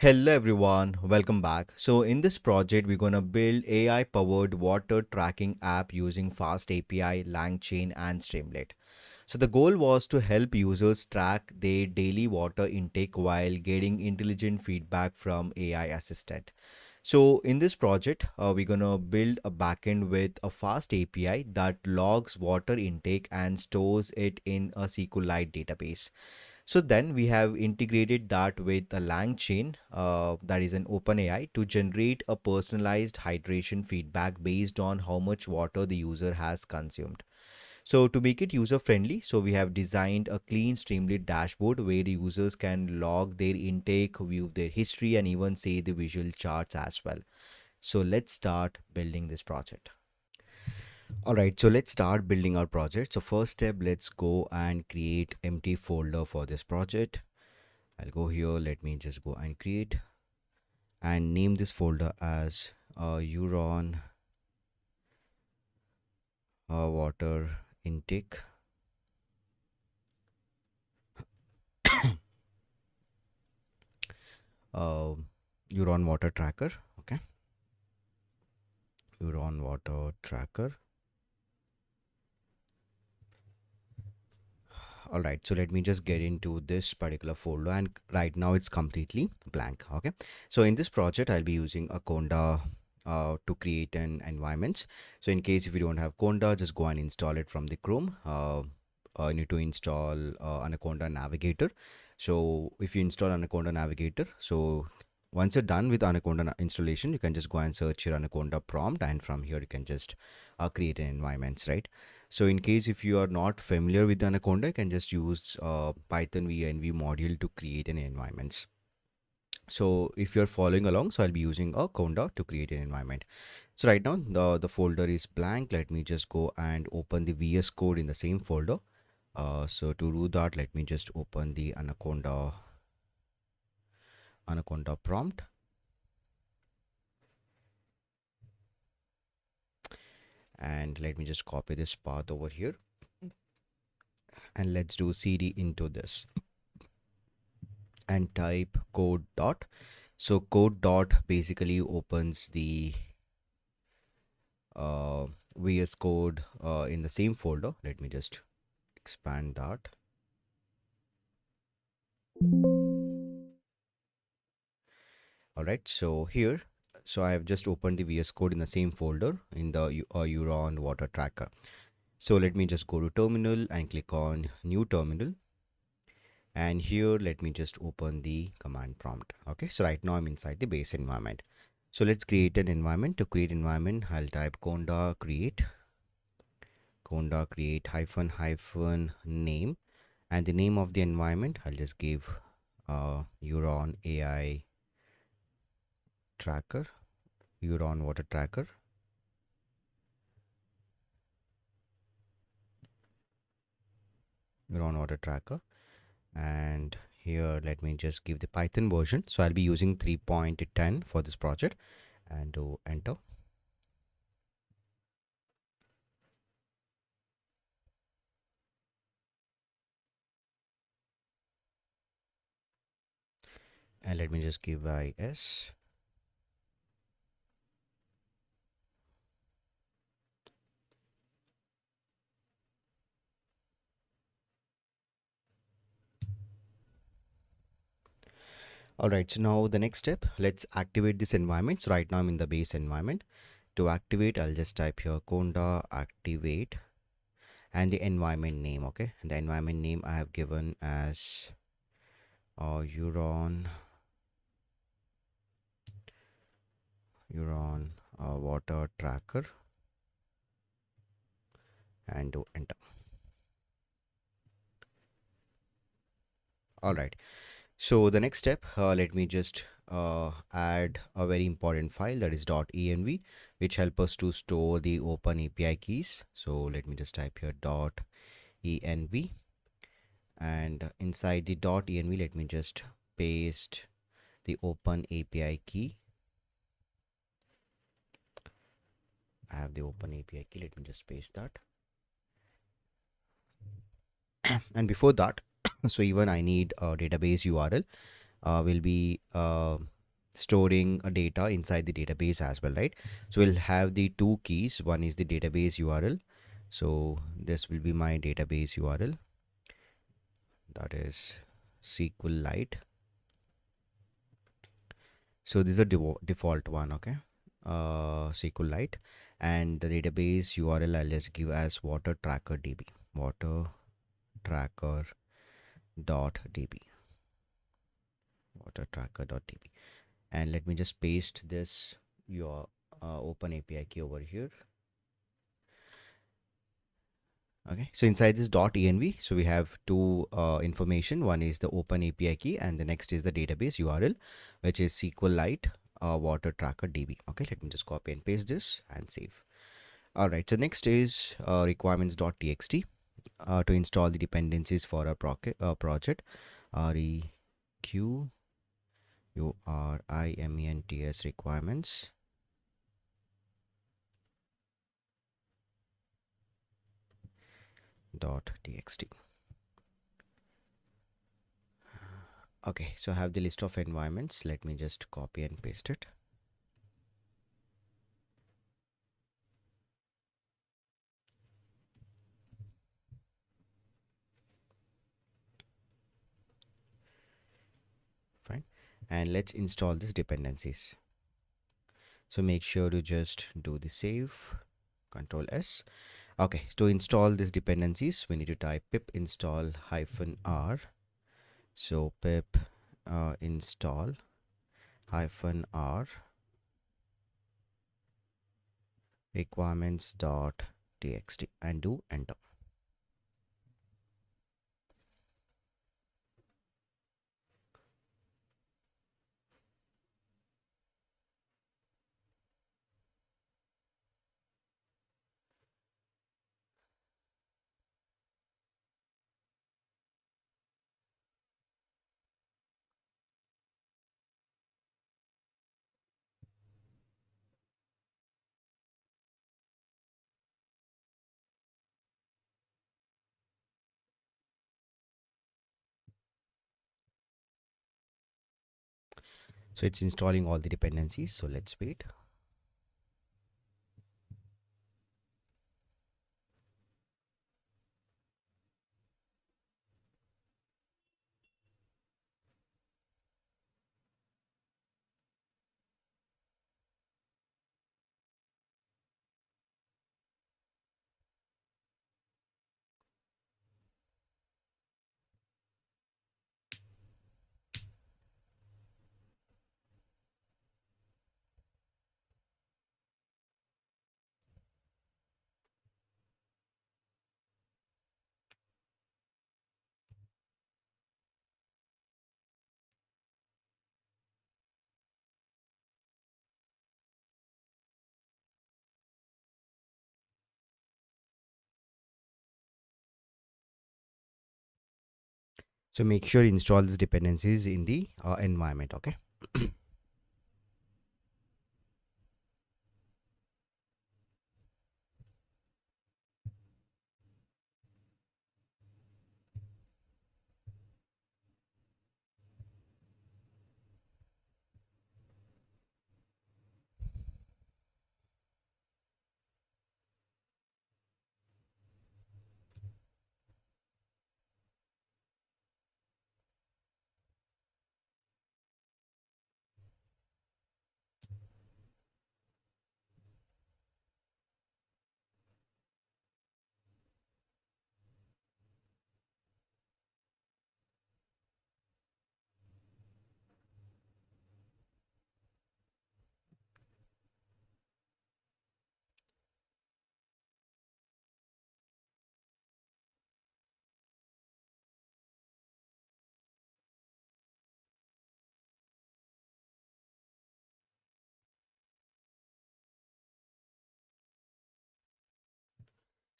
Hello everyone, welcome back. So in this project, we're gonna build AI-powered water tracking app using Fast API, LangChain, and Streamlit. So the goal was to help users track their daily water intake while getting intelligent feedback from AI assistant. So in this project, we're gonna build a backend with a fast API that logs water intake and stores it in a SQLite database. So then we have integrated that with a LangChain, that is an OpenAI, to generate a personalized hydration feedback based on how much water the user has consumed. So to make it user friendly, so we have designed a clean Streamlit dashboard where the users can log their intake, view their history, and even see the visual charts as well. So let's start building this project. All right, so let's start building our project. So first step, let's go and create empty folder for this project. I'll go here. Let me just go and create and name this folder as Euron water intake. uh, Euron water tracker. Okay, Euron water tracker. All right, so let me just get into this particular folder, and right now it's completely blank. Okay, so in this project I'll be using a Conda to create an environment. So in case if you don't have Conda, just go and install it from the Chrome. You need to install Anaconda Navigator. So if you install Anaconda Navigator, so once you're done with Anaconda installation, you can just go and search your Anaconda prompt, and from here you can just create an environments, right? So in case if you are not familiar with Anaconda, you can just use Python VNV module to create an environments. So if you're following along, so I'll be using a Conda to create an environment. So right now the folder is blank. Let me just go and open the VS Code in the same folder. So to do that, let me just open the Anaconda prompt, and let me just copy this path over here, and let's do cd into this and type code dot. So code dot basically opens the uh, VS Code in the same folder. Let me just expand that. All right, so here, so I have just opened the VS Code in the same folder in the Euron water tracker. So let me just go to terminal and click on new terminal. And here, let me just open the command prompt. Okay, so right now I'm inside the base environment. So let's create an environment. To create environment, I'll type conda create hyphen hyphen name, and the name of the environment I'll just give Euron AI tracker, Euron water tracker. Euron water tracker. And here let me just give the Python version. So I'll be using 3.10 for this project, and do enter. And let me just give is. All right, so now the next step, let's activate this environment. So right now I'm in the base environment. To activate, I'll just type here conda activate and the environment name. Okay, and the environment name I have given as Euron water tracker, and do enter. All right, so the next step, let me just add a very important file, that is .env, which help us to store the open API keys. So let me just type here .env, and inside the .env, let me just paste the open API key. I have the open API key. Let me just paste that. And before that, so even I need a database URL. will be storing a data inside the database as well, right? So we'll have the two keys. One is the database URL. So this will be my database URL, that is SQLite. So this is a default one, okay? SQLite, and the database URL I'll just give as water tracker db, water tracker dot db, water tracker dot db. And let me just paste this your open API key over here. Okay, so inside this .env, so we have two information. One is the open API key, and the next is the database URL, which is SQLite water tracker db. Okay, let me just copy and paste this and save. All right, so next is requirements.txt to install the dependencies for our project. requirements requirements dot txt. Okay, so I have the list of environments. Let me just copy and paste it. Fine. And let's install these dependencies. So make sure to just do the save, Control S. Okay, to install these dependencies, we need to type pip install -r. So pip install -r requirements.txt and do enter. So it's installing all the dependencies. So let's wait. So make sure you install these dependencies in the environment. Okay.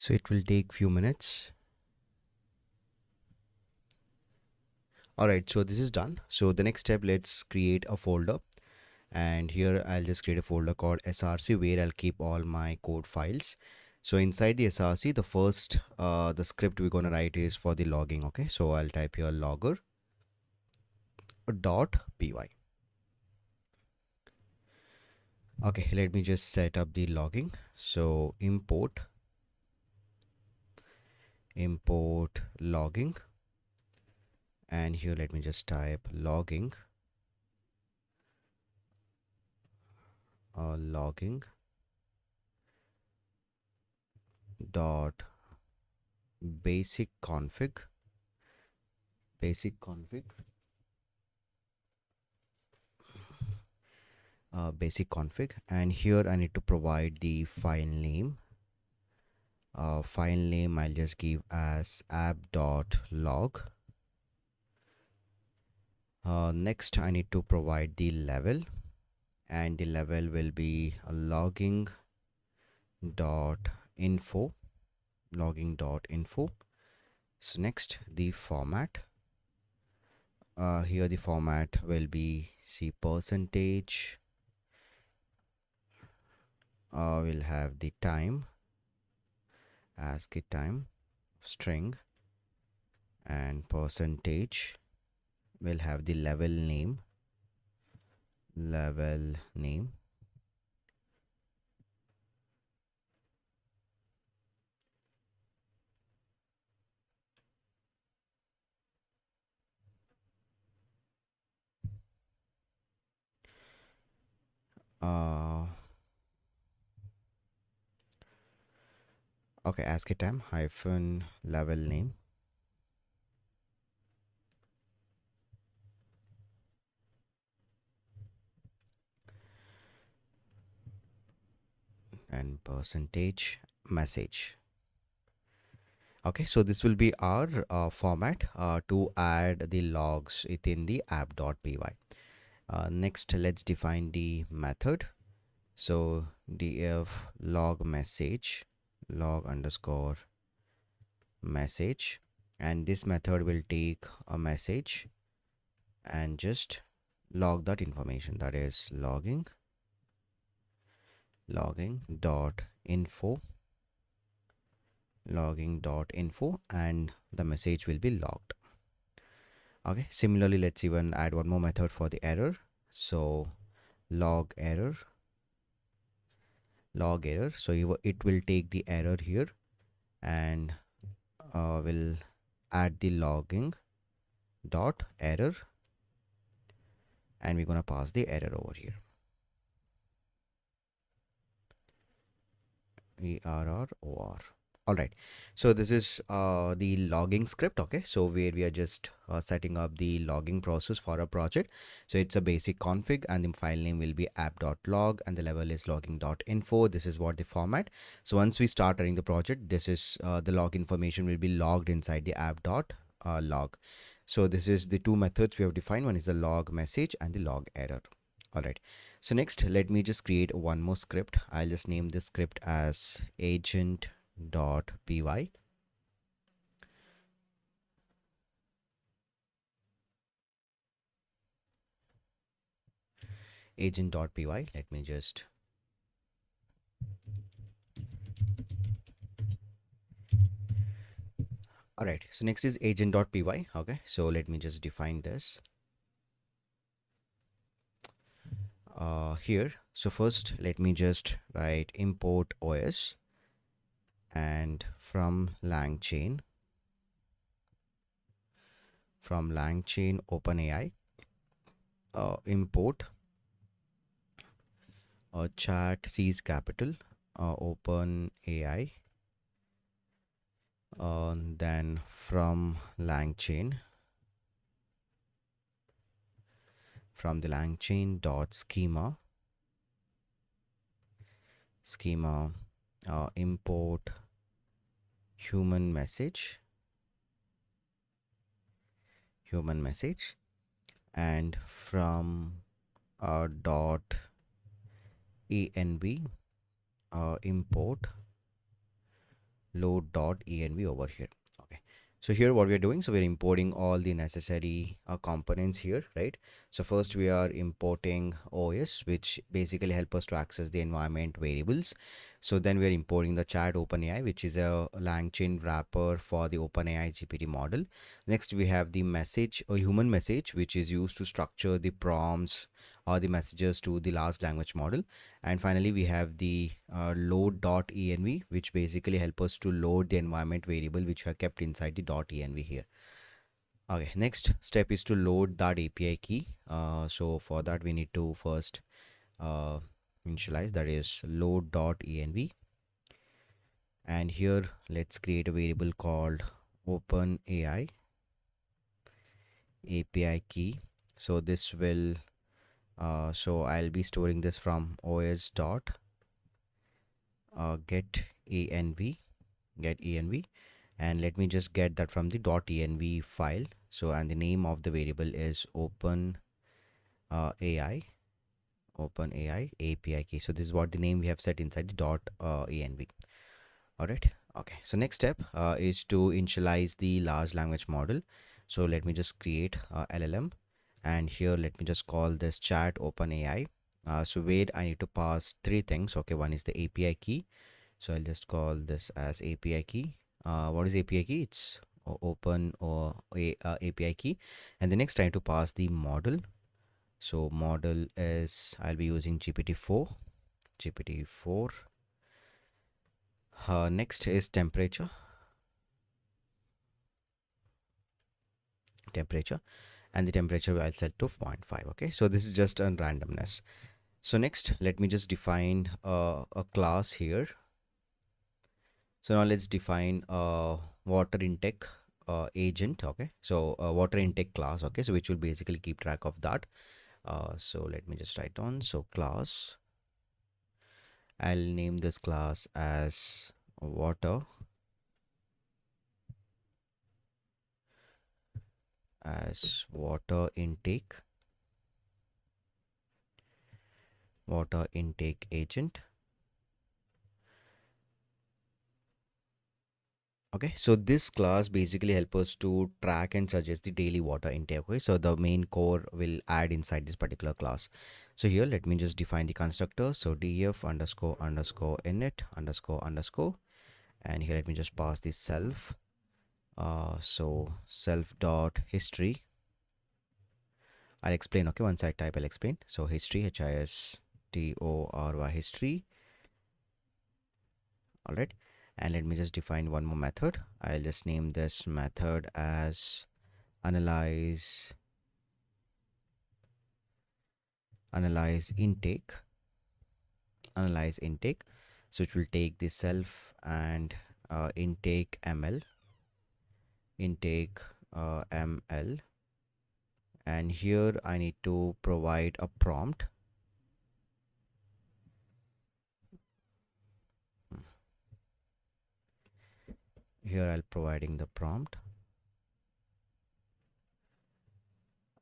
So it will take few minutes. All right, so this is done. So the next step, let's create a folder. And here I'll just create a folder called src where I'll keep all my code files. So inside the src, the first the script we're going to write is for the logging. Okay, so I'll type here logger dot py. Okay, let me just set up the logging. So import logging, and here let me just type logging dot basic config, and here I need to provide the file name. File name I'll just give as app.log. Next I need to provide the level, and the level will be logging dot info. So next the format. Here the format will be percentage. We'll have the time, ASCII time, string, and percentage. We'll have the level name. Uh, okay, ASCII time hyphen level name, and percentage message. Okay, so this will be our format to add the logs within the app.py. Next, let's define the method. So df log message, log underscore message, and this method will take a message and just log that information, that is logging dot info, and the message will be logged. Okay, similarly let's even add one more method for the error. So log error, so it will take the error here, and will add the logging dot error, and we're gonna pass the error over here, error. All right, so this is the logging script. Okay, so where we are just setting up the logging process for a project. So it's a basic config, and the file name will be app.log, and the level is logging.info. This is what the format. So once we start running the project, this is the log information will be logged inside the app.log. So this is the two methods we have defined. One is the log message and the log error. All right, so next let me just create one more script. I'll just name this script as agent.py. Agent.py. Let me just all right, so next is agent.py. Okay, so let me just define this here. So first let me just write import os, and from LangChain OpenAI, import chat C's capital OpenAI, then from LangChain, from the LangChain dot schema, import human message, and from dot env, import load.env over here. Okay, so here what we are doing, so we're importing all the necessary components here, right? So first we are importing OS, which basically help us to access the environment variables. So then we are importing the chat OpenAI, which is a LangChain wrapper for the OpenAI GPT model. Next we have the message or human message, which is used to structure the prompts or the messages to the large language model. And finally we have the load.env, which basically help us to load the environment variable which are kept inside the .env here. Okay, next step is to load that API key. So for that we need to first uh, initialize, that is load.env, and here let's create a variable called OpenAI API key. So this will so I'll be storing this from os dot get env get env, and let me just get that from the .env file. So and the name of the variable is AI OpenAI API key. So this is what the name we have set inside the .env. All right. Okay. So next step is to initialize the large language model. So let me just create LLM, and here let me just call this chat OpenAI. So wait, I need to pass three things. Okay, one is the API key. So I'll just call this as API key. What is API key? It's open or API key. And the next I need to pass the model. So model is, I'll be using GPT-4. Next is temperature, and the temperature I'll set to 0.5. Okay, so this is just a randomness. So next let me just define a class here. So now let's define a water intake agent. Okay, so water intake class. Okay, so which will basically keep track of that. So let me just write on. So class, I'll name this class as water water intake agent. Okay, so this class basically help us to track and suggest the daily water intake. Okay, so the main core will add inside this particular class. So here let me just define the constructor. So def underscore underscore init underscore underscore, and here let me just pass the self. So self dot history. I'll explain. Okay, once I type I'll explain. So history, history, history. All right, and let me just define one more method. I'll just name this method as analyze analyze intake analyze intake. So it will take the self and intake ml, and here I need to provide a prompt. Here I'll providing the prompt.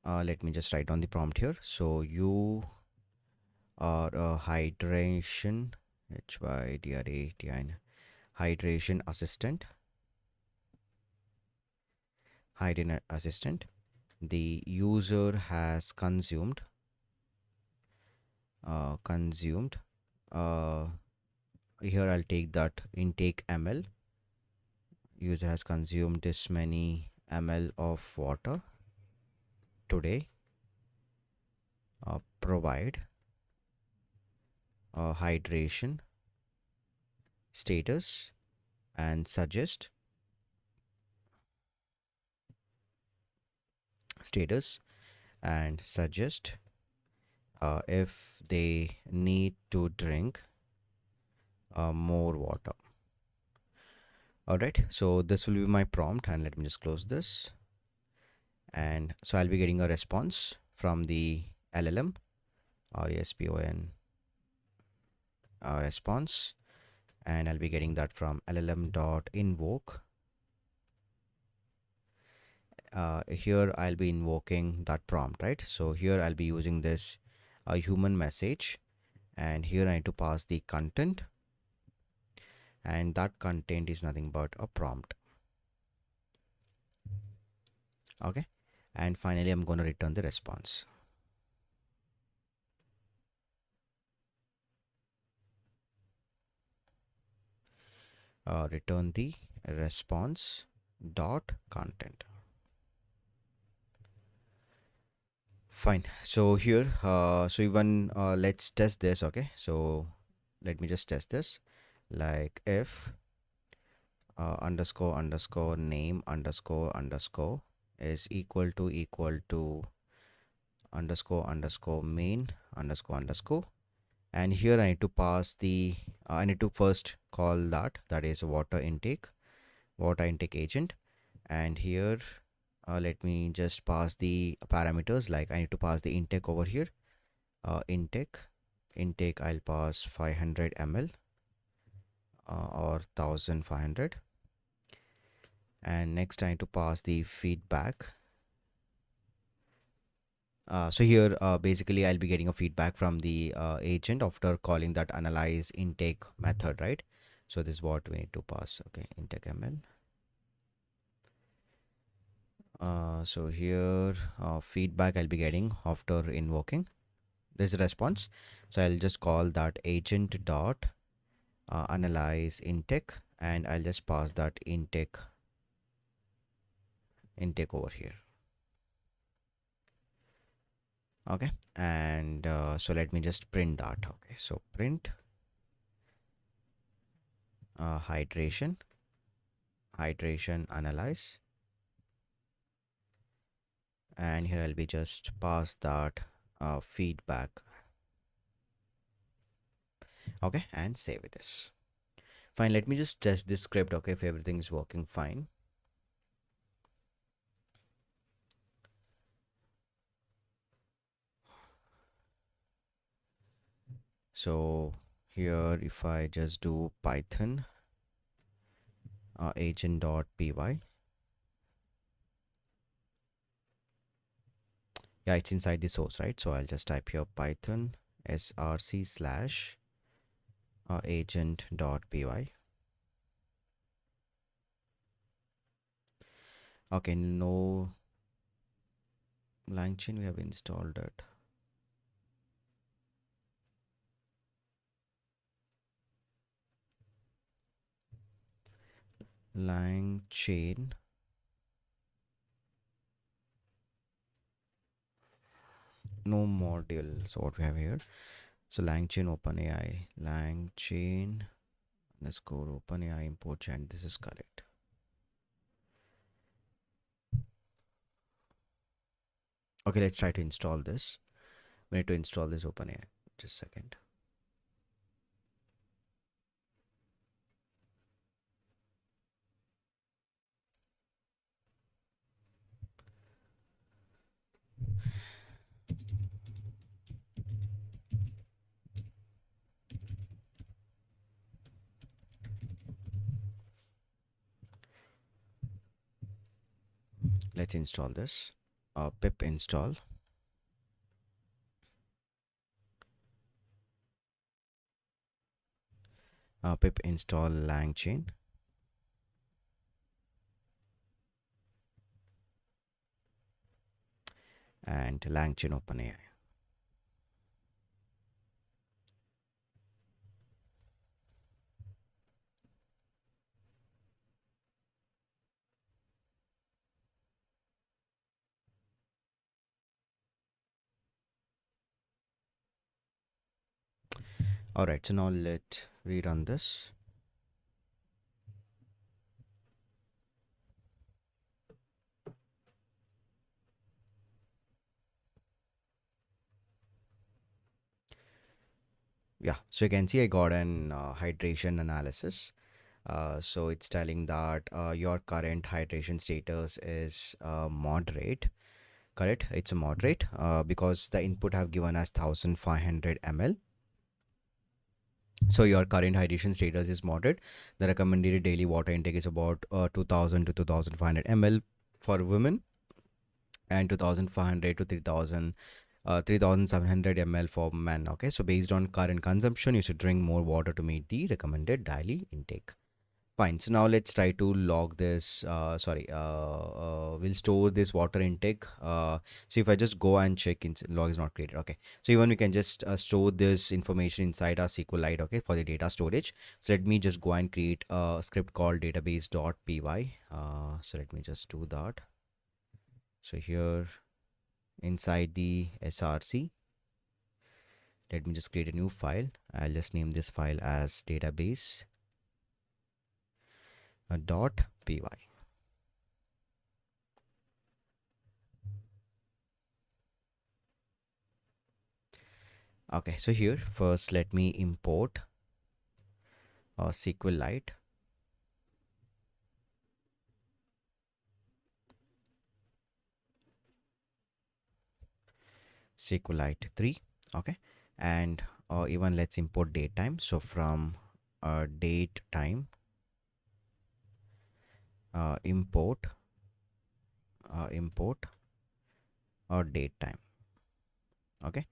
Let me just write on the prompt here. So you are a hydration hydration assistant. The user has consumed uh, here I'll take that intake ml. User has consumed this many ml of water today. Provide hydration status and suggest status and suggest if they need to drink more water. All right, so this will be my prompt, and let me just close this. And so I'll be getting a response from the LLM, respon response, and I'll be getting that from llm.invoke. Here I'll be invoking that prompt, right? So here I'll be using this human message, and here I need to pass the content, and that content is nothing but a prompt. Okay, and finally I'm going to return the response. return the response dot content. Fine. So here, so even let's test this. Okay. So let me just test this. Like if underscore underscore name underscore underscore is equal to underscore underscore main underscore underscore, and here I need to pass the I need to first call that is water intake agent, and here let me just pass the parameters. Like I need to pass the intake over here. Intake I'll pass 500 ml or 1500, and next I need to pass the feedback. So here basically I'll be getting a feedback from the agent after calling that analyze intake method, right? So this is what we need to pass. Okay, intake ml. So here feedback I'll be getting after invoking this response. So I'll just call that agent dot analyze intake, and I'll just pass that intake over here. Okay, and so let me just print that. Okay, so print hydration analyze, and here I'll be just pass that feedback. Okay, and save this. Fine, let me just test this script. Okay, if everything is working fine. So here if I just do python agent.py, yeah, it's inside the source, right? So I'll just type here python src slash agent.py. Okay, no LangChain, we have installed it. LangChain, no module. So what we have here, so LangChain OpenAI, LangChain underscore OpenAI import, and this is correct. Okay, let's try to install this. We need to install this OpenAI. Just a second. Let's install this. Pip install. Pip install LangChain. And LangChain OpenAI. All right, so now let rerun this. Yeah, so you can see I got an hydration analysis. So it's telling that your current hydration status is moderate. Correct, it's a moderate because the input have given us 1500 ml. So your current hydration status is moderate. The recommended daily water intake is about 2000 to 2500 ml for women, and 2500 to 3000 3700 ml for men. Okay, so based on current consumption, you should drink more water to meet the recommended daily intake. Fine. So now let's try to log this. We'll store this water intake. So if I just go and check, in log is not created. Okay. So even we can just store this information inside our SQLite. Okay, for the data storage. So let me just go and create a script called database.py. So let me just do that. So here inside the src, let me just create a new file. I'll just name this file as database dot py. Okay, so here first let me import SQLite. SQLite 3. Okay, and even let's import date time. So from date time, import date time. Okay,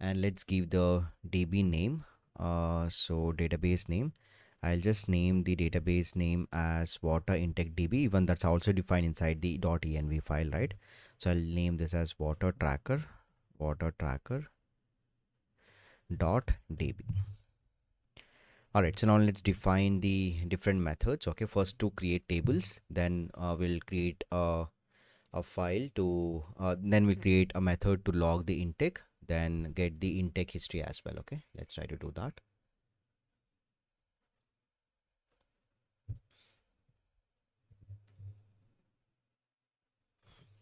and let's give the DB name. So database name, I'll just name the database name as water intake DB. Even that's also defined inside the .env file, right? So I'll name this as water tracker dot db. All right, so now let's define the different methods. Okay, first to create tables, then we'll create a file to then we'll create a method to log the intake, then get the intake history as well. Okay, let's try to do that.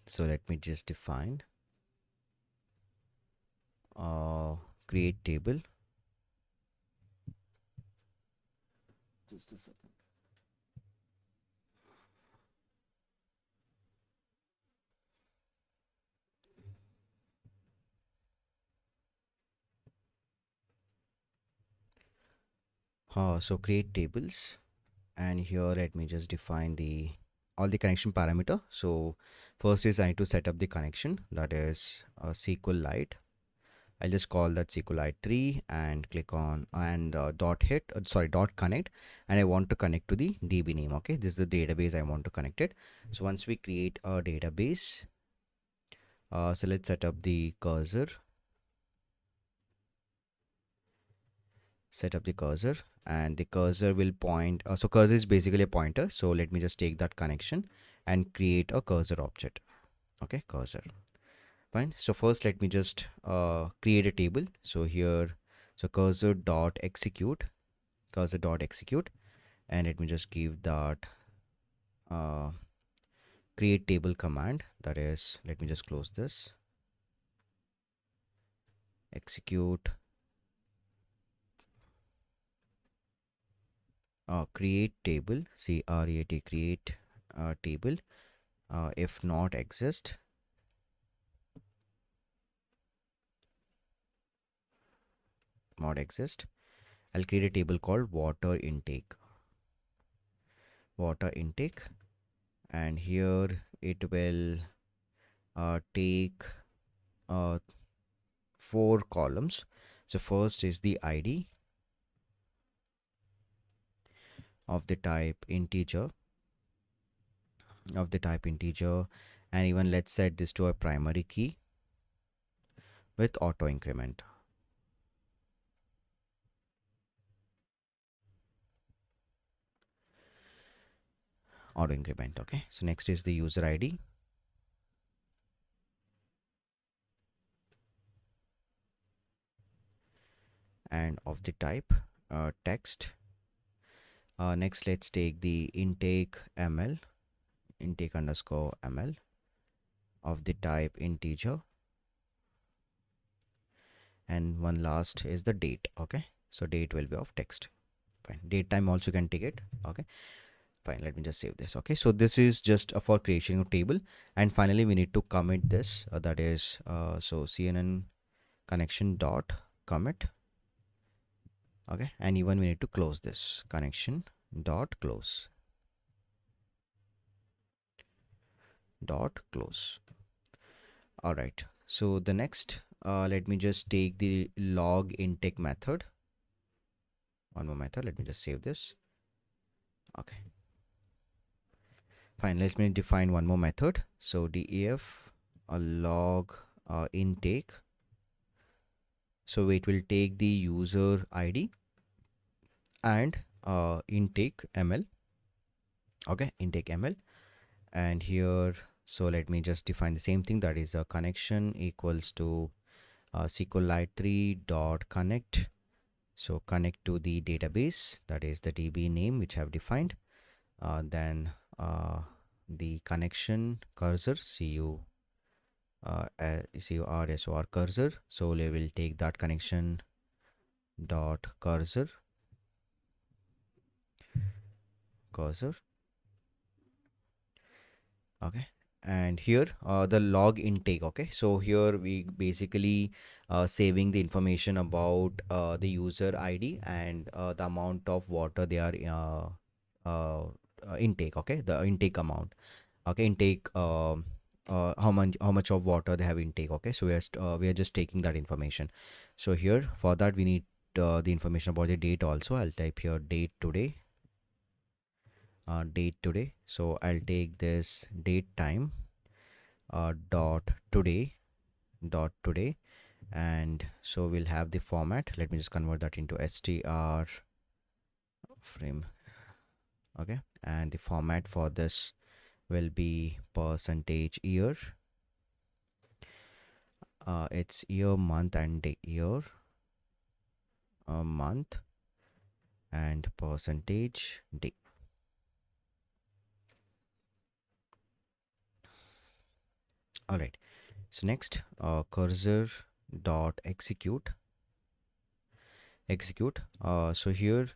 So let me just define uh, create table. Just a second. So create tables, and here let me just define the all the connection parameter. So first is I need to set up the connection, that is SQLite. I'll just call that SQLite 3 and click on and dot connect, and I want to connect to the DB name. Okay, this is the database I want to connect it. So once we create a database, so let's set up the cursor. Set up the cursor, and the cursor will point. So cursor is basically a pointer. So let me just take that connection and create a cursor object. Okay, cursor. Fine. So first let me just create a table. So here, so cursor dot execute, and let me just give that uh, create table command. That is, let me just close this. Execute create table, CREAT, create table. If not exist, I'll create a table called water intake. And here it will take uh, 4 columns. So first is the ID of the type integer, and even let's set this to a primary key with auto increment. Okay, so next is the user ID, and of the type text. Next, let's take the intake underscore ml of the type integer, and one last is the date. Okay, so date will be of text. Fine. Date time also can take it. Okay, fine. Let me just save this. Okay, so this is just for creation of table, and finally we need to commit this. That is so CNN connection dot commit. Okay, and even we need to close this connection dot close. All right, so the next let me just take the log intake method. One more method, let me just save this. Okay, fine. Let me define one more method. So def log intake. So it will take the user ID and intake ml. Okay, intake ml. And here, so let me just define the same thing, that is a connection equals to SQLite 3 dot connect. So connect to the database, that is the DB name which I have defined. Then the connection cursor, CURSOR cursor. So we will take that connection dot cursor. Okay, and here the log intake. Okay, so here we basically saving the information about the user ID and the amount of water they are intake. Okay, the intake amount. Okay, intake how much of water they have intake. Okay, so we are just taking that information. So here for that we need the information about the date also. I'll type here date today, date today. So I'll take this date time dot today, and so we'll have the format. Let me just convert that into str frame. Okay, and the format for this will be percentage year. It's year, month, and day. Year, month, and percentage day. All right, so next cursor dot execute. So here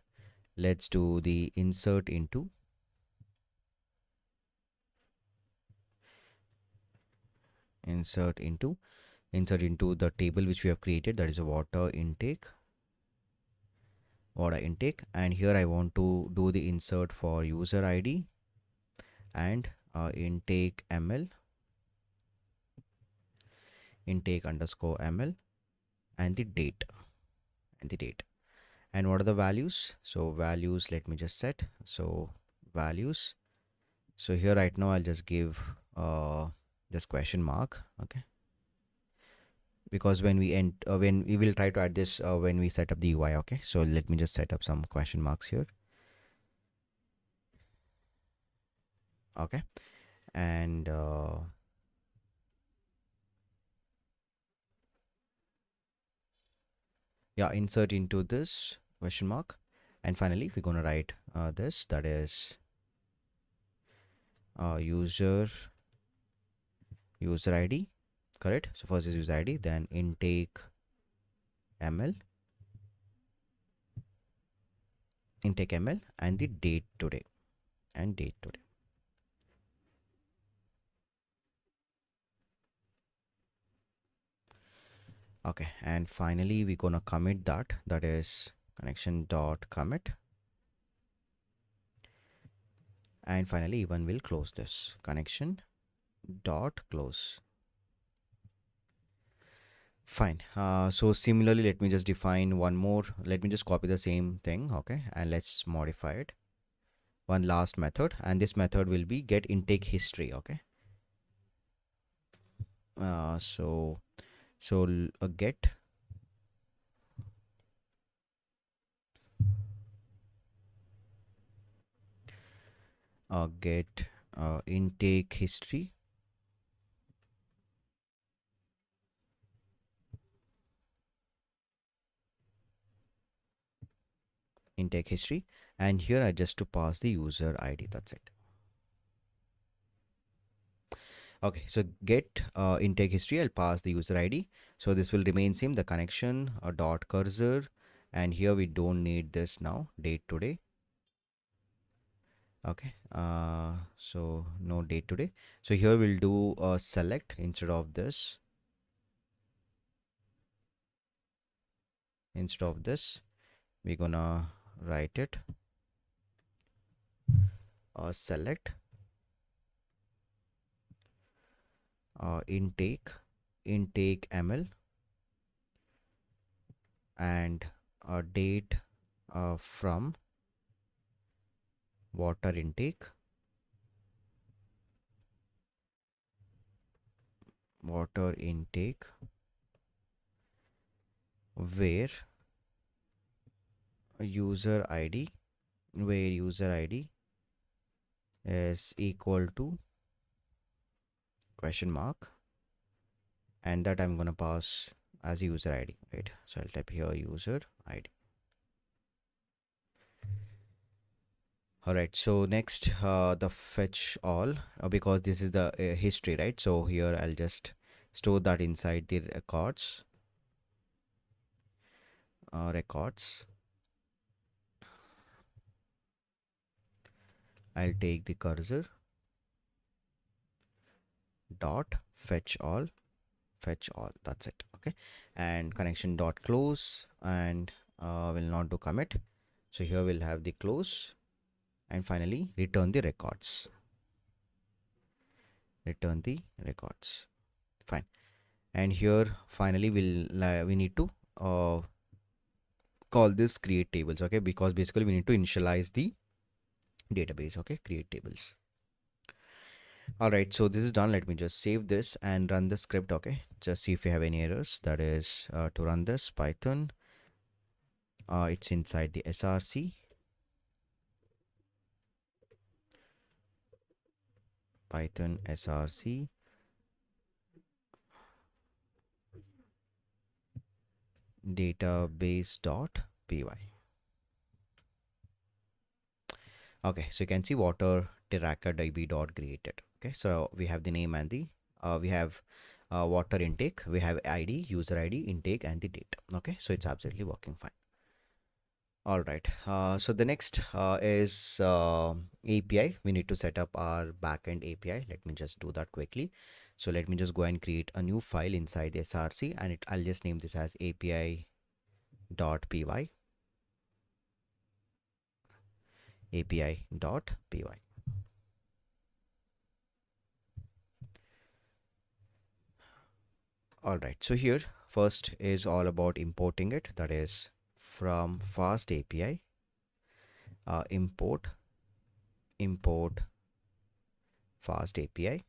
let's do the insert into the table which we have created, that is a water intake. And here I want to do the insert for user ID and intake underscore ml, and the date and what are the values. So values, let me just set. So values, so here right now I'll just give this question mark. Okay, because when we will try to add this when we set up the UI. Okay, so let me just set up some question marks here. Okay, and yeah, insert into this question mark. And finally we're going to write this, that is user ID. Correct. So first is user ID, then ml intake ml, and the date today. Okay, and finally we're gonna commit that, that is connection dot commit. And finally even will close this connection dot close. Fine. So similarly, let me just define one more. Let me just copy the same thing. Okay, and let's modify it. One last method, and this method will be get intake history. Okay. So get intake history. And here I just to pass the user ID. That's it. Okay, so get intake history, I'll pass the user ID. So this will remain same, the connection dot cursor, and here we don't need this now, date today. Okay, so no date today. So here we'll do a select instead of this. We're gonna write it select intake ml and date from water intake, water intake, where user id where user id is equal to question mark, and that I'm going to pass as user id, right? So I'll type here user id. All right, so next the fetch all, because this is the history, right? So here I'll just store that inside the records. I'll take the cursor dot fetch all, that's it. Okay, and connection dot close, and will not do commit. So here we'll have the close, and finally return the records. Fine. And here finally we need to call this create tables, okay, because basically we need to initialize the database. Okay, create tables. All right, so this is done. Let me just save this and run the script. Okay, just see if you have any errors. That is to run this Python, it's inside the src, Python src database.py. Okay, so you can see water tracker db dot created. Okay, so we have the name and the we have water intake, we have id, user id, intake, and the date. Okay, so it's absolutely working fine. All right, so the next is API. We need to set up our backend API. Let me just do that quickly. So let me just go and create a new file inside the src, and I'll just name this as api.py. api.py. All right, so here first is all about importing it. That is from fast API, import fast API.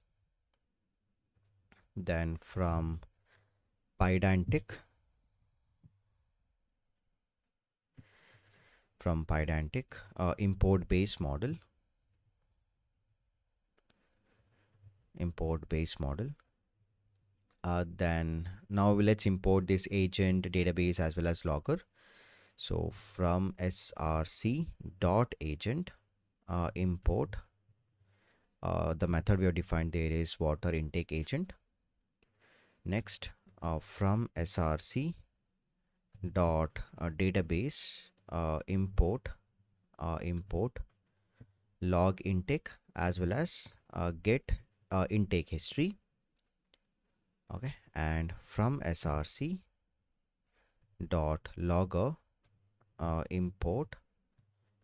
Then from Pydantic, import base model, then now let's import this agent, database, as well as logger. So from src dot agent, import the method we have defined there is water intake agent. Next, from src dot database, import log intake, as well as get intake history. Okay, and from src dot logger, import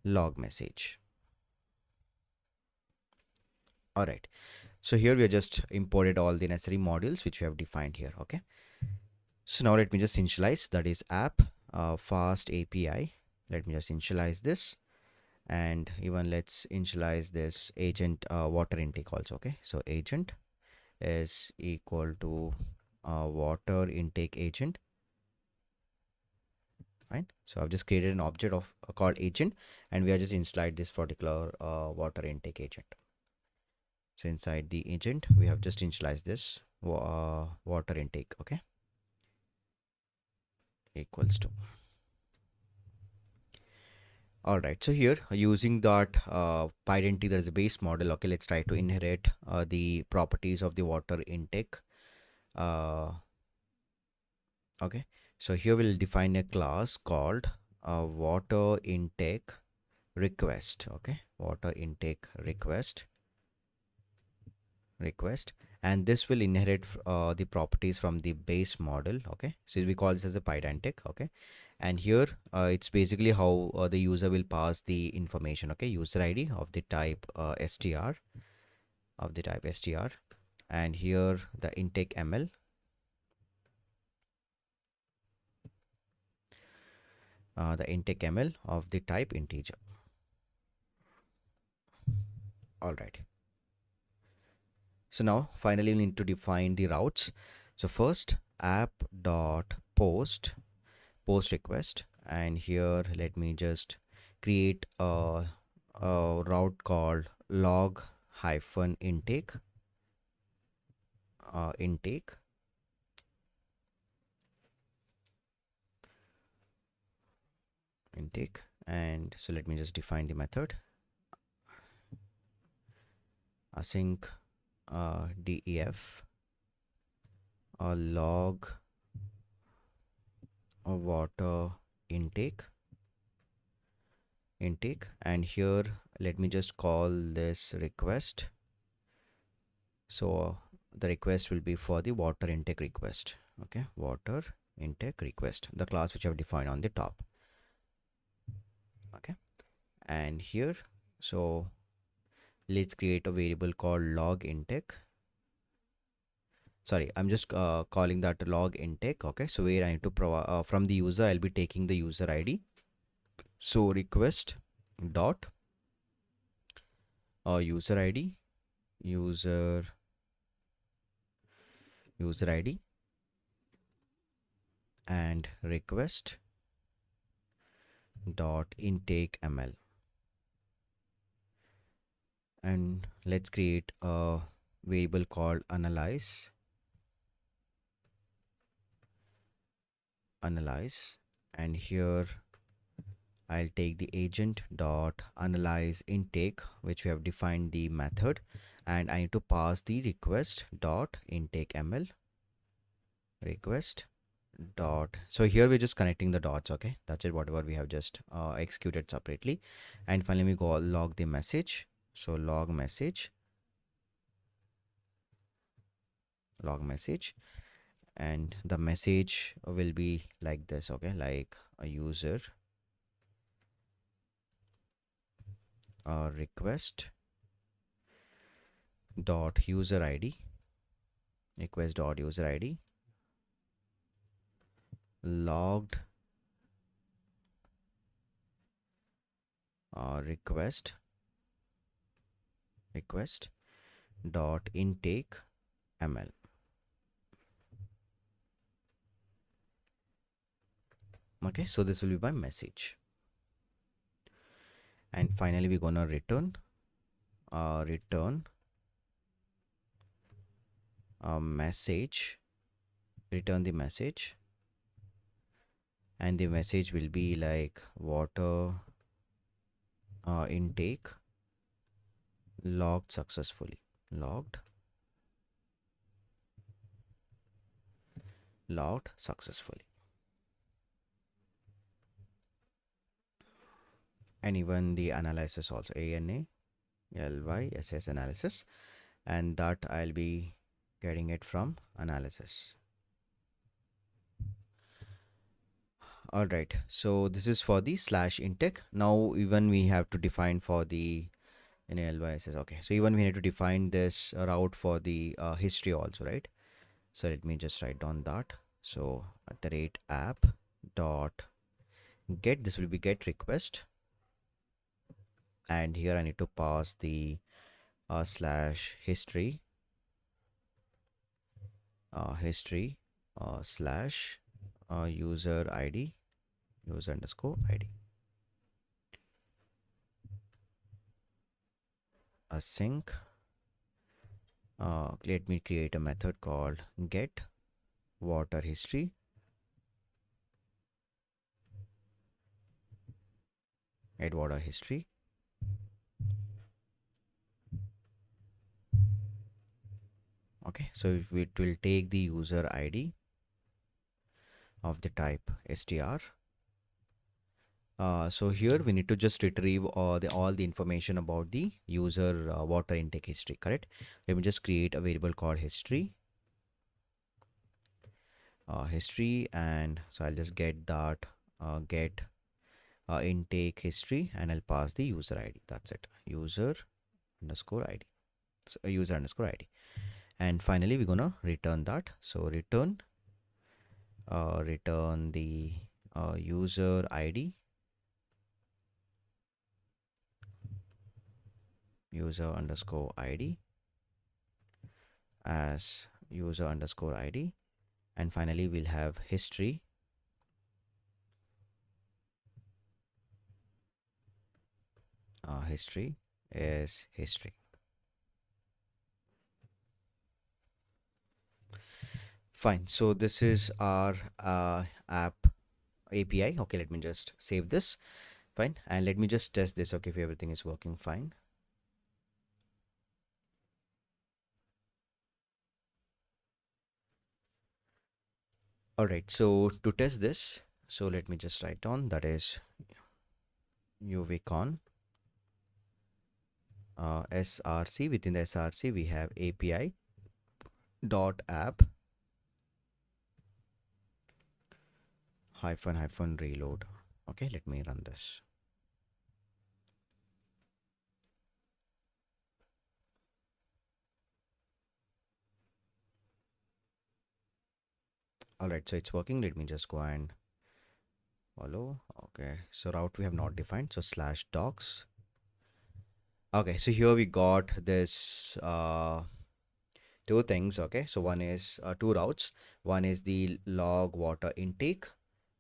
log message. All right, so here we have just imported all the necessary modules which we have defined here. Okay, so now let me just initialize, that is app fast API. Let me just initialize this, and even let's initialize this agent water intake also. Okay, so agent is equal to water intake agent. Fine, so I've just created an object of called agent, and we are just inside this particular water intake agent. So inside the agent we have just initialized this water intake. Okay, equals to. All right, so here using that Pydantic, there is a base model. Okay, let's try to inherit the properties of the water intake. Okay, so here we'll define a class called water intake request. Okay, water intake request, and this will inherit the properties from the base model. Okay, so we call this as a Pydantic. Okay, and here it's basically how the user will pass the information. Okay, user id of the type str, and here the intake ml, of the type integer. All right. So now finally we need to define the routes. So first app dot post request, and here let me just create a route called log hyphen intake intake. And so let me just define the method async def log water intake, and here let me just call this request. So the request will be for the water intake request. Okay, water intake request, the class which I've defined on the top. Okay, and here, so let's create a variable called log intake. Sorry, I'm just calling that log intake. Okay, so where I need to provide from the user, I'll be taking the user ID. So request dot user ID, user user ID, and request dot intake ml. And let's create a variable called analyze, and here I'll take the agent dot analyze intake, which we have defined the method, and I need to pass the request dot intake ml request dot. So here we're just connecting the dots. Okay, that's it, whatever we have just executed separately. And finally we go log the message. So log message, and the message will be like this. Okay, like a user request dot user id, request dot user id, logged request dot intake ml. Okay, so this will be my message. And finally we're gonna return a message, return the message, and the message will be like water intake logged successfully, logged successfully. And even the analysis also, analysis, analysis, and that I'll be getting it from analysis. All right, so this is for the slash intake. Now even we have to define for the NALYSS. Okay, so even we need to define this route for the history also, right? So let me just write down that. So at the rate app dot get, this will be get request, and here I need to pass the slash history slash user ID, user underscore ID, async. Let me create a method called get water history, add water history. Okay, so if it will take the user ID of the type str. So here we need to just retrieve all the information about the user water intake history, correct? Let me just create a variable called history, and so I'll just get that get intake history, and I'll pass the user ID. That's it, user underscore ID. So user underscore ID, and finally we're gonna return that. So return the user ID user underscore id as user underscore id, and finally we'll have history history is history. Fine. So this is our app API. Okay, let me just save this. Fine. And let me just test this. Okay, if everything is working fine. All right. So to test this, so let me just write on that is UVCon src. Within the src, we have API dot app hyphen reload. Okay, let me run this. All right, so it's working. Let me just go and follow. Okay, so route we have not defined, so slash docs. Okay, so here we got this two things. Okay, so one is two routes. One is the log water intake,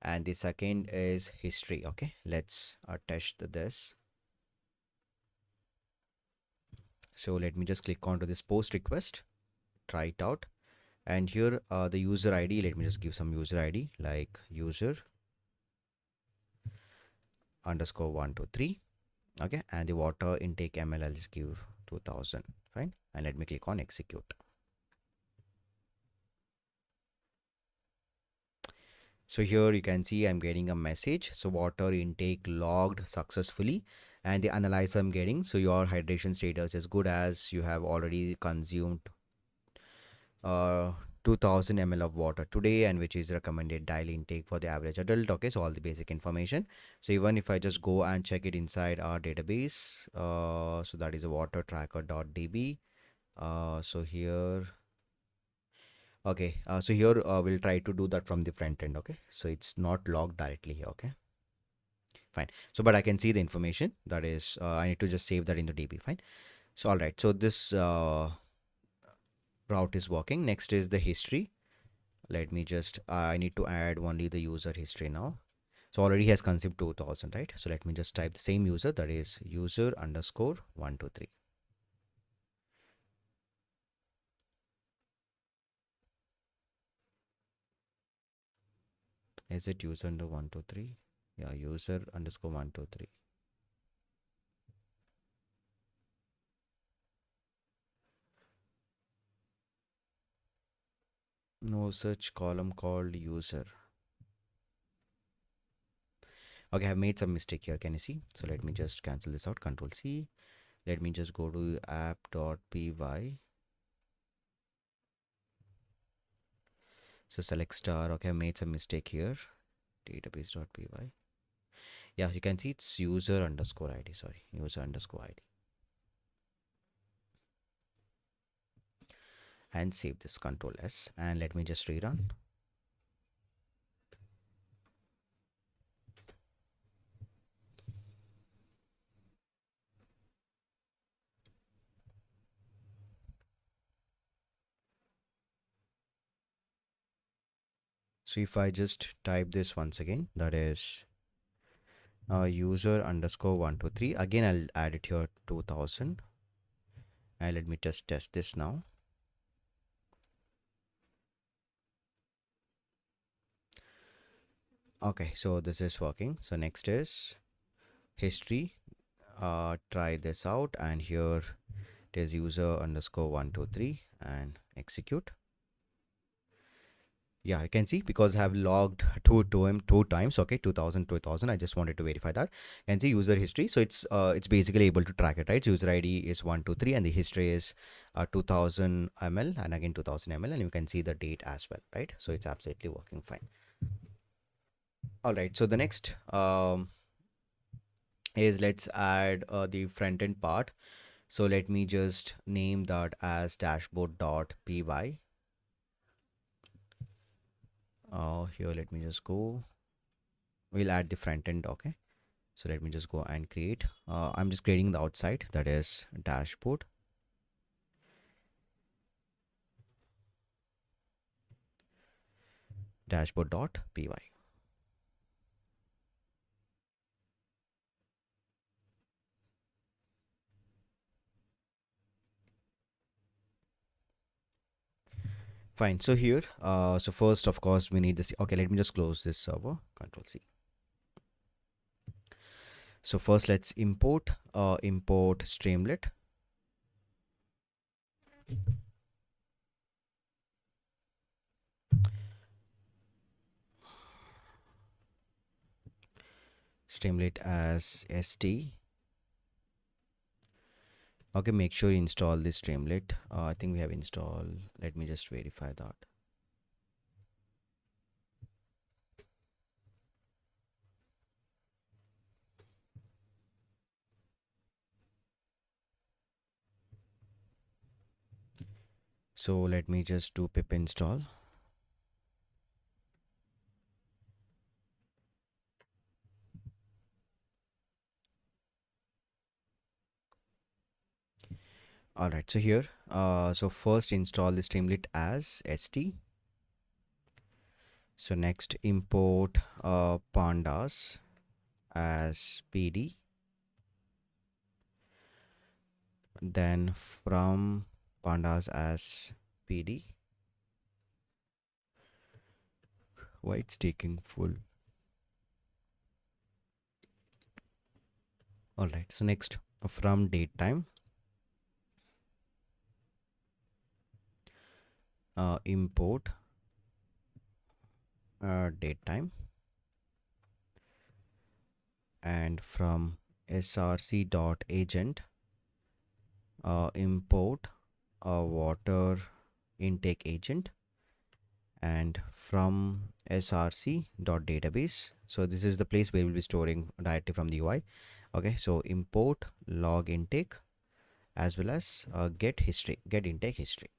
and the second is history. Okay, let's test this. So let me just click onto this post request, try it out. And here the user ID, let me just give some user ID like user underscore 123. Okay, and the water intake ml, I'll just give 2000. Fine, and let me click on execute. So here you can see I'm getting a message. So water intake logged successfully, and the analyzer I'm getting. So your hydration status is good as you have already consumed uh 2000 ml of water today, and which is recommended daily intake for the average adult. Okay, so all the basic information. So even if I just go and check it inside our database, so that is a water tracker.db. So here, okay, so here we'll try to do that from the front end. Okay, so it's not logged directly here. Okay, fine. So but I can see the information, that is I need to just save that in the db. Fine. So all right, so this route is working. Next is the history. Let me just I need to add only the user history now. So already has consumed 2000, right? So let me just type the same user, that is user underscore 123. Is it user under 123? Yeah, user underscore 123. No such column called user. Okay, I've made some mistake here. Can you see? So let me just cancel this out. Control C. Let me just go to app.py. So select star. Okay, I made some mistake here. Database.py. Yeah, you can see it's user underscore ID. Sorry, user underscore ID. And save this. Control S. And let me just rerun. So if I just type this once again, that is user underscore 123. Again, I'll add it here 2000. And let me just test this now. Okay, so this is working. So next is history. Try this out, and here it is user underscore 123 and execute. Yeah, I can see because I have logged two times. Okay, 2000 2000. I just wanted to verify that. And see user history. So it's basically able to track it, right? So user ID is 123 and the history is 2000 ml and again 2000 ml, and you can see the date as well, right? So it's absolutely working fine. All right. So the next is let's add the front end part. So let me just name that as dashboard.py. Here, let me just go. We'll add the front end. Okay. So let me just go and create. I'm just creating the outside, that is dashboard, dashboard.py. Fine. So here, so first, of course, we need this. Okay, let me just close this server. Control C. So first, let's import Streamlit. Streamlit as st. Okay, make sure you install this Streamlit. I think we have installed. Let me just verify that. So let me just do pip install. All right. So here, so first install the Streamlit as st. So next import pandas as pd. Then from pandas as pd. Why it's taking full? All right. So next from datetime, import datetime, and from src dot agent, import a water intake agent, and from src dot database. So this is the place where we'll be storing directly from the UI. Okay, so import log intake as well as get history, get intake history.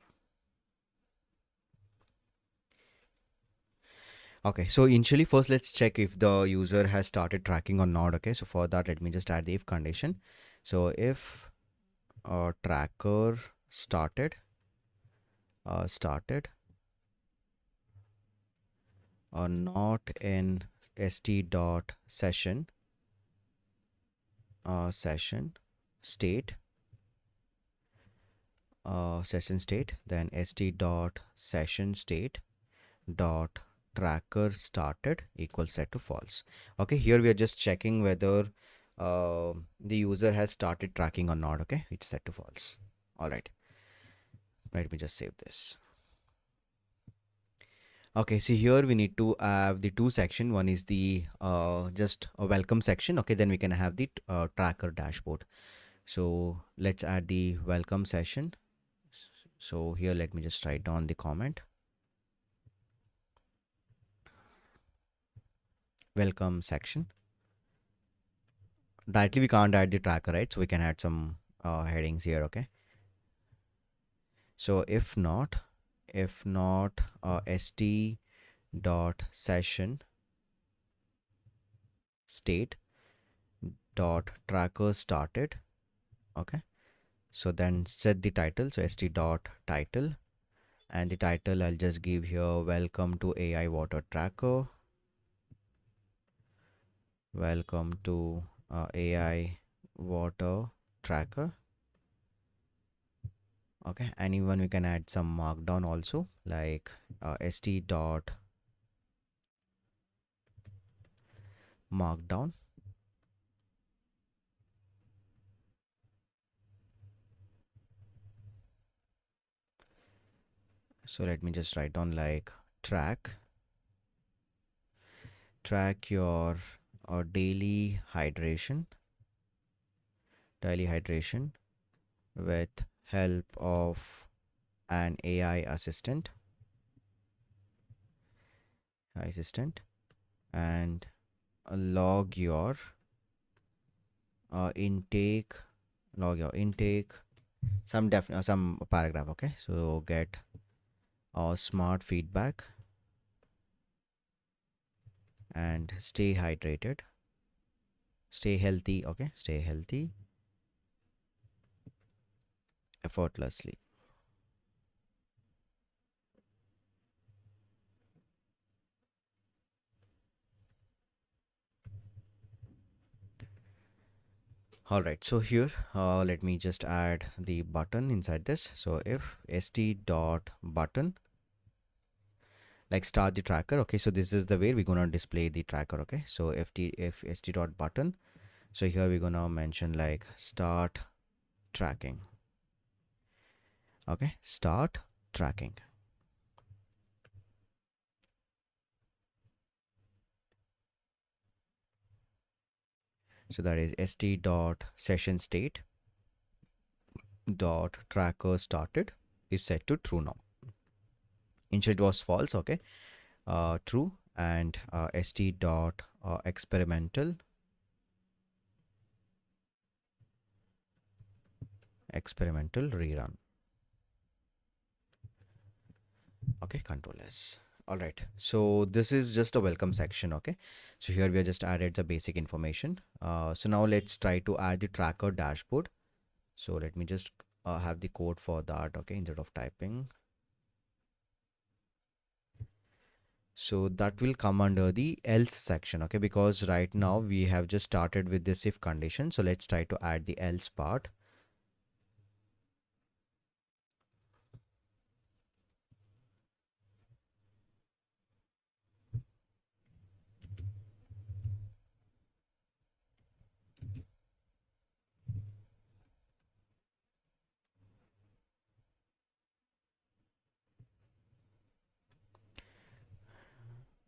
Okay, so initially first let's check if the user has started tracking or not. Okay, so for that let me just add the if condition. So if tracker started or not in st dot session session state session state, then st dot session state dot tracker started equals set to false. Okay, here we are just checking whether the user has started tracking or not. Okay, it's set to false. All right, let me just save this. Okay, so here we need to have the two section. One is the just a welcome section. Okay, then we can have the tracker dashboard. So let's add the welcome session. So here let me just write down the comment. Welcome section. Directly we can't add the tracker, right? So we can add some headings here. Okay, so if not st dot session state dot tracker started. Okay, so then set the title, so st dot title, and the title I'll just give here welcome to AI water tracker, welcome to AI water tracker. Okay, and even we can add some markdown also, like st dot markdown. So let me just write down like track your daily hydration with help of an AI assistant, and log your intake, some paragraph. Okay, so get smart feedback and stay hydrated. stay healthy. Okay, stay healthy effortlessly. All right, so here let me just add the button inside this. So if st dot button, like start the tracker. Okay, so this is the way we're gonna display the tracker. Okay, so if st dot button, so here we're gonna mention like start tracking. Okay, start tracking. So that is st dot session state dot tracker started is set to true now. Initially it was false. Okay, true. And st dot experimental rerun. Okay, control S. All right, so this is just a welcome section. Okay, so here we have just added the basic information. So now let's try to add the tracker dashboard. So let me just have the code for that. Okay, instead of typing, so that will come under the else section. Okay, because right now we have just started with this if condition. So let's try to add the else part.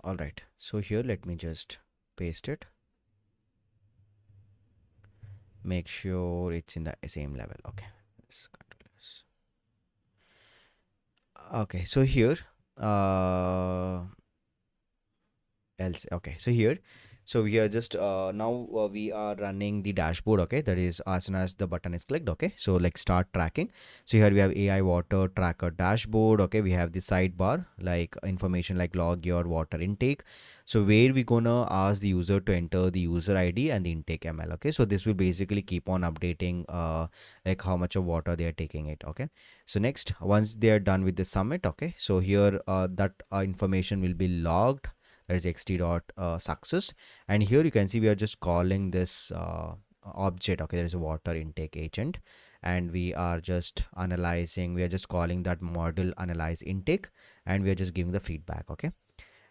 All right, so here let me just paste it. Make sure it's in the same level. Okay, let's control S. Okay, so here else. Okay, so here, so we are just now we are running the dashboard. Okay, that is as soon as the button is clicked. Okay, so like start tracking. So here we have AI water tracker dashboard. Okay, we have the sidebar like information like log your water intake. So where we gonna ask the user to enter the user ID and the intake ml. Okay, so this will basically keep on updating like how much of water they are taking it. Okay, so next once they are done with the submit. Okay, so here that information will be logged. That is xt dot success, and here you can see we are just calling this object. Okay, there is a water intake agent, and we are just analyzing, we are just calling that model analyze intake, and we are just giving the feedback. Okay,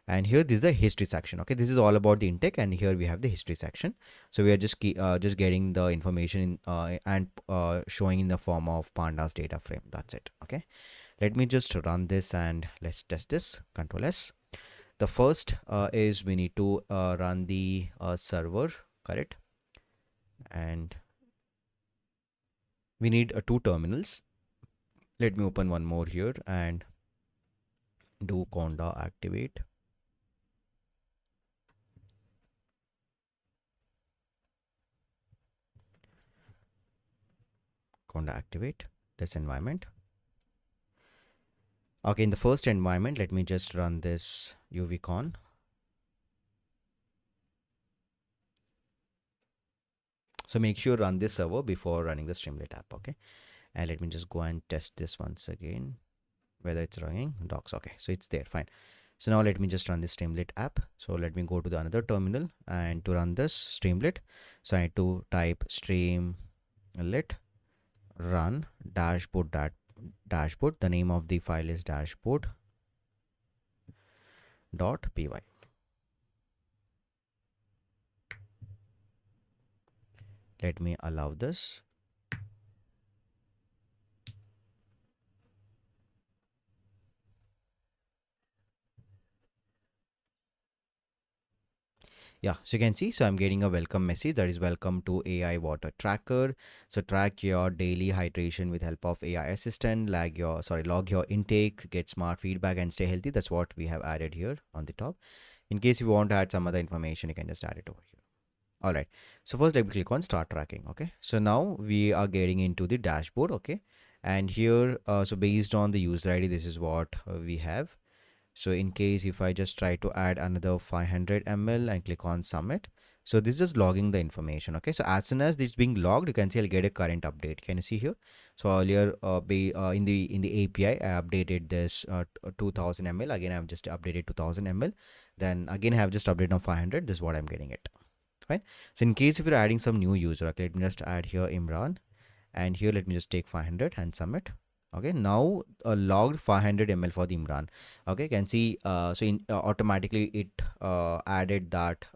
and here this is the history section. Okay, this is all about the intake, and here we have the history section. So we are just getting the information in, and showing in the form of pandas data frame. That's it. Okay, let me just run this and let's test this. Control S. The first is we need to run the server, correct? And we need two terminals. Let me open one more here and do conda activate. Conda activate this environment. Okay, in the first environment, let me just run this UVCon. So make sure run this server before running the Streamlit app. Okay, and let me just go and test this once again, whether it's running docs. Okay, so it's there, fine. So now let me just run the Streamlit app. So let me go to the another terminal, and to run this Streamlit, so I need to type Streamlit run dashboard. The name of the file is dashboard.py. Let me allow this. Yeah, so you can see, so I'm getting a welcome message that is welcome to AI water tracker. So track your daily hydration with help of AI assistant, log your intake, get smart feedback and stay healthy. That's what we have added here on the top. In case you want to add some other information, you can just add it over here. All right, so first let me click on start tracking. Okay, so now we are getting into the dashboard. Okay, and here so based on the user ID, this is what we have. So in case if I just try to add another 500 ml and click on submit, so this is logging the information. Okay, so as soon as this is being logged, you can see I'll get a current update. Can you see here? So earlier, in the API, I updated this 2000 ml. Again, I've just updated 2000 ml. Then again, I have just updated on 500. This is what I'm getting it. Fine. So in case if you're adding some new user, okay, let me just add here Imran, and here let me just take 500 and submit. Okay, now logged 500 ml for the Imran. Okay, can see automatically it added that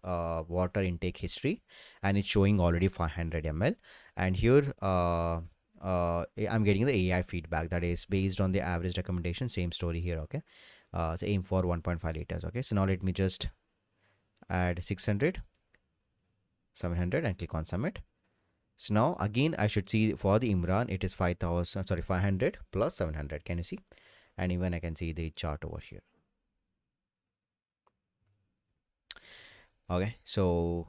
water intake history, and it's showing already 500 ml. And here I'm getting the AI feedback that is based on the average recommendation. Same story here. Okay, so aim for 1.5 liters. Okay, so now let me just add 600, 700 and click on submit. So now again I should see for the Imran it is 5000, sorry, 500 plus 700. Can you see? And even I can see the chart over here. Okay, so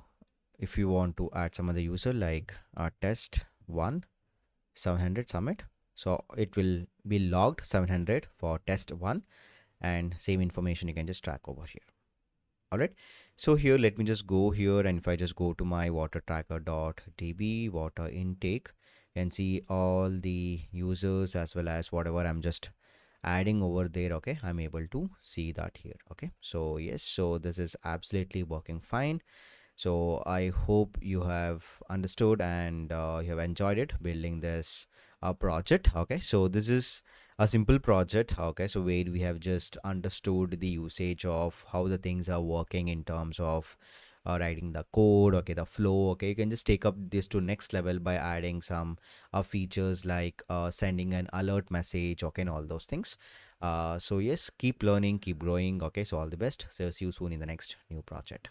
if you want to add some other user like test 1 700 submit, so it will be logged 700 for test 1, and same information you can just track over here. All right, so here let me just go here, and if I just go to my water tracker.db water intake, you can see all the users as well as whatever I'm just adding over there. Okay, I'm able to see that here. Okay, so yes, so this is absolutely working fine. So I hope you have understood and you have enjoyed it building this project. Okay, so this is a simple project. Okay, so where we have just understood the usage of how the things are working in terms of writing the code. Okay, the flow. Okay, you can just take up this to next level by adding some features like sending an alert message. Okay, and all those things. So yes, keep learning, keep growing. Okay, so all the best. So see you soon in the next new project.